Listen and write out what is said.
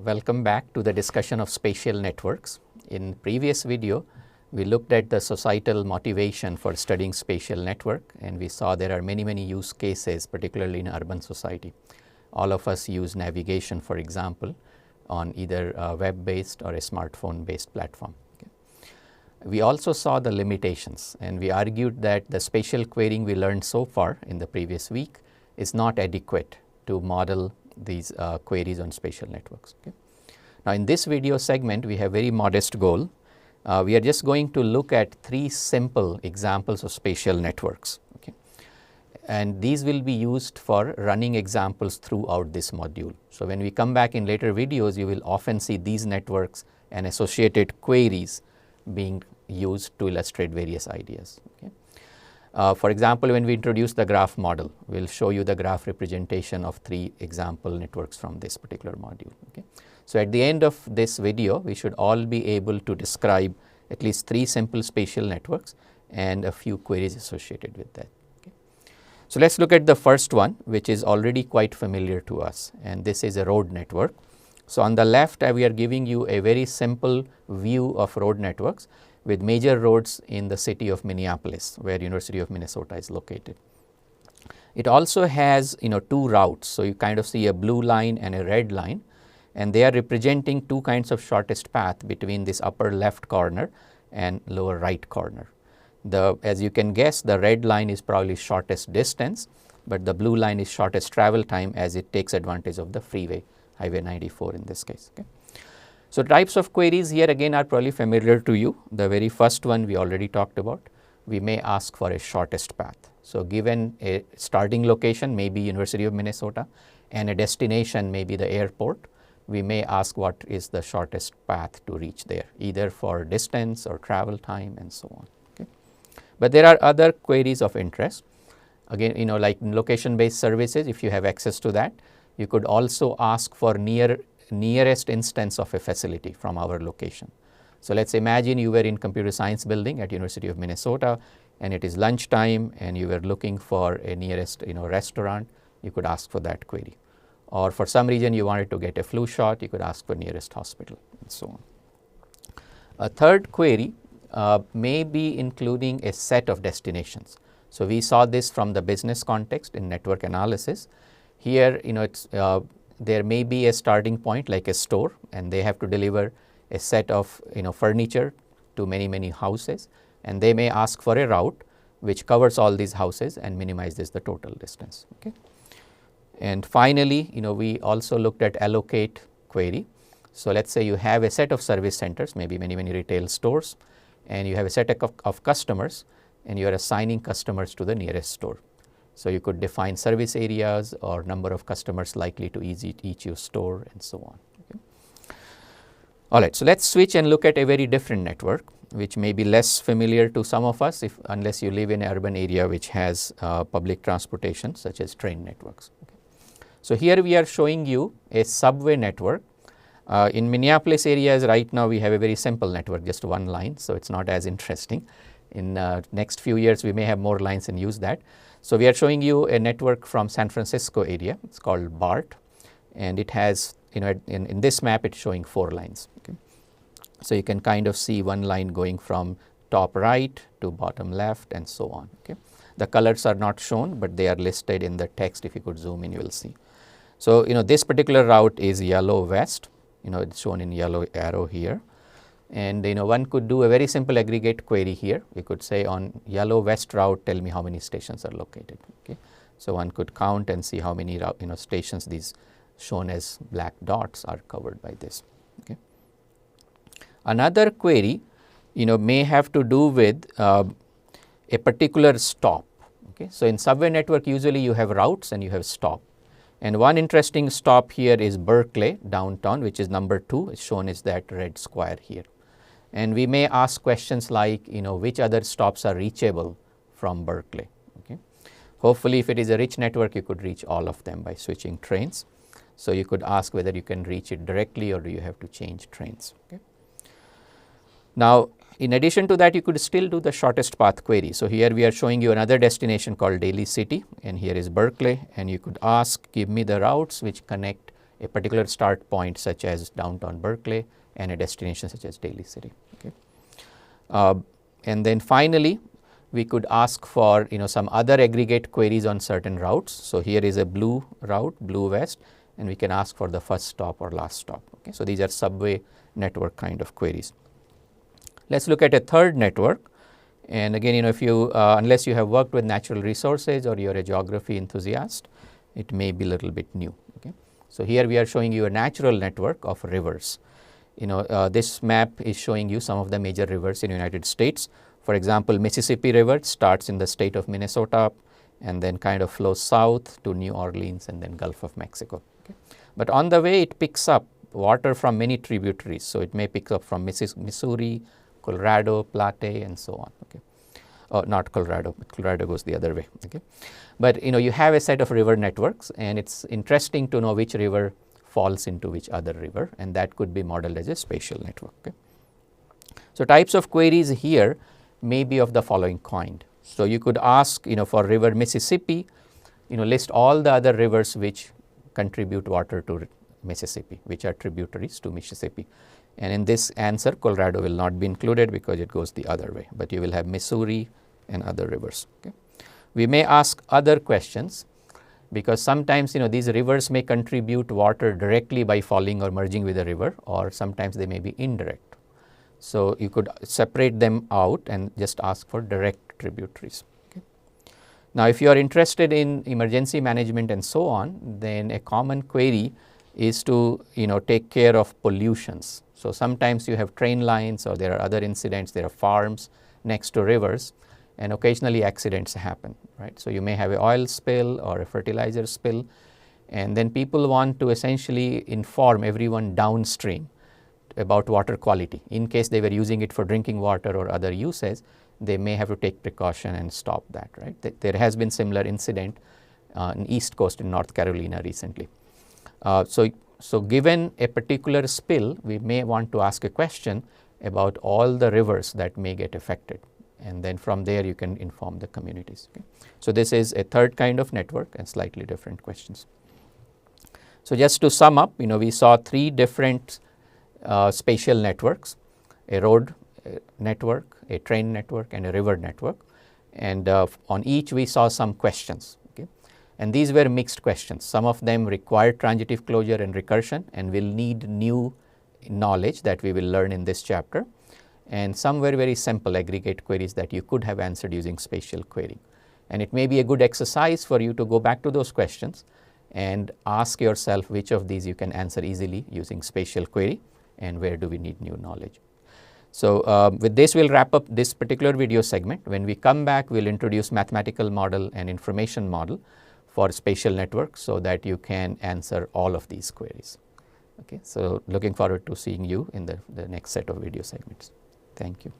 Welcome back to the discussion of spatial networks. In previous video, we looked at the societal motivation for studying spatial network, and we saw there are many use cases, particularly in urban society. All of us use navigation, for example, on either a web-based or a smartphone-based platform. We also saw the limitations, and we argued that the spatial querying we learned so far in the previous week is not adequate to model these queries on spatial networks. Now, in this video segment, we have very modest goal. We are just going to look at 3 simple examples of spatial networks. And these will be used for running examples throughout this module. So, when we come back in later videos, you will often see these networks and associated queries being used to illustrate various ideas. For example, when we introduce the graph model, we will show you the graph representation of 3 example networks from this particular module. So, at the end of this video, we should all be able to describe at least 3 simple spatial networks and a few queries associated with that. So, let us look at the first one, which is already quite familiar to us, and this is a road network. So, on the left, we are giving you a very simple view of road networks with major roads in the city of Minneapolis, where University of Minnesota is located. It also has 2 routes. So, you kind of see a blue line and a red line, and they are representing 2 kinds of shortest path between this upper left corner and lower right corner. As you can guess, the red line is probably shortest distance, but the blue line is shortest travel time, as it takes advantage of the freeway, Highway 94 in this case. So, types of queries here again are probably familiar to you. The very first one we already talked about. We may ask for a shortest path. So, given a starting location, maybe University of Minnesota, and a destination, maybe the airport, we may ask what is the shortest path to reach there, either for distance or travel time and so on. But there are other queries of interest. Again, like location based services, if you have access to that, you could also ask for nearest instance of a facility from our location. So, let us imagine you were in computer science building at University of Minnesota, and it is lunchtime, and you were looking for a nearest restaurant. You could ask for that query, or for some reason you wanted to get a flu shot, you could ask for nearest hospital and so on. A third query may be including a set of destinations. So, we saw this from the business context in network analysis. Here there may be a starting point like a store, and they have to deliver a set of furniture to many houses, and they may ask for a route which covers all these houses and minimizes the total distance. And finally, we also looked at allocate query. So, let us say you have a set of service centers, maybe many retail stores, and you have a set of customers, and you are assigning customers to the nearest store. So, you could define service areas or number of customers likely to each your store and so on. All right, so let us switch and look at a very different network, which may be less familiar to some of us unless you live in an urban area which has public transportation such as train networks. So, here we are showing you a subway network. In Minneapolis areas right now we have a very simple network, just one line, so it is not as interesting. In next few years we may have more lines and use that. So, we are showing you a network from San Francisco area, it is called BART, and it has in this map it is showing 4 lines. So, you can kind of see one line going from top right to bottom left and so on. The colors are not shown, but they are listed in the text. If you could zoom in, you will see. So, this particular route is yellow west, it is shown in yellow arrow here, and one could do a very simple aggregate query here. We could say on yellow west route, tell me how many stations are located. So, one could count and see how many stations these shown as black dots are covered by this. Another query may have to do with a particular stop. So, in subway network usually you have routes and you have stop. And one interesting stop here is Berkeley downtown, which is number 2, is shown as that red square here. And we may ask questions like which other stops are reachable from Berkeley. Hopefully, if it is a rich network, you could reach all of them by switching trains. So, you could ask whether you can reach it directly or do you have to change trains. Now, in addition to that, you could still do the shortest path query. So, here we are showing you another destination called Daly City, and here is Berkeley, and you could ask, give me the routes which connect a particular start point such as downtown Berkeley and a destination such as Daly City. Okay. And then finally, we could ask for some other aggregate queries on certain routes. So here is a blue route, blue west, and we can ask for the first stop or last stop. Okay. So these are subway network kind of queries. Let's look at a third network. And again, if you unless you have worked with natural resources or you're a geography enthusiast, it may be a little bit new. Okay. So here we are showing you a natural network of rivers. This map is showing you some of the major rivers in the United States. For example, Mississippi River starts in the state of Minnesota and then kind of flows south to New Orleans and then Gulf of Mexico. Okay. But on the way, it picks up water from many tributaries. So it may pick up from Missouri, Colorado, Platte, and so on. Okay. Not Colorado, but Colorado goes the other way. Okay. But you have a set of river networks, and it's interesting to know which river falls into which other river, and that could be modeled as a spatial network. Okay. So types of queries here may be of the following kind. So you could ask, for river Mississippi, list all the other rivers which contribute water to Mississippi, which are tributaries to Mississippi. And in this answer, Colorado will not be included because it goes the other way, but you will have Missouri and other rivers. Okay. We may ask other questions because sometimes these rivers may contribute water directly by falling or merging with a river, or sometimes they may be indirect. So you could separate them out and just ask for direct tributaries. Okay. Now if you are interested in emergency management and so on, then a common query is to take care of pollutions. So sometimes you have train lines or there are other incidents, there are farms next to rivers, and occasionally accidents happen, right? So you may have an oil spill or a fertilizer spill, and then people want to essentially inform everyone downstream about water quality. In case they were using it for drinking water or other uses, they may have to take precaution and stop that, right? There has been similar incident in East Coast in North Carolina recently. So given a particular spill, we may want to ask a question about all the rivers that may get affected, and then from there you can inform the communities. Okay. So this is a third kind of network and slightly different questions. So just to sum up, we saw three different spatial networks: a road network, a train network, and a river network. And on each we saw some questions. And these were mixed questions. Some of them require transitive closure and recursion and will need new knowledge that we will learn in this chapter. And some were very simple aggregate queries that you could have answered using spatial querying. And it may be a good exercise for you to go back to those questions and ask yourself which of these you can answer easily using spatial query and where do we need new knowledge. So with this, we'll wrap up this particular video segment. When we come back, we'll introduce mathematical model and information model for spatial networks so that you can answer all of these queries. Okay, so looking forward to seeing you in the next set of video segments. Thank you.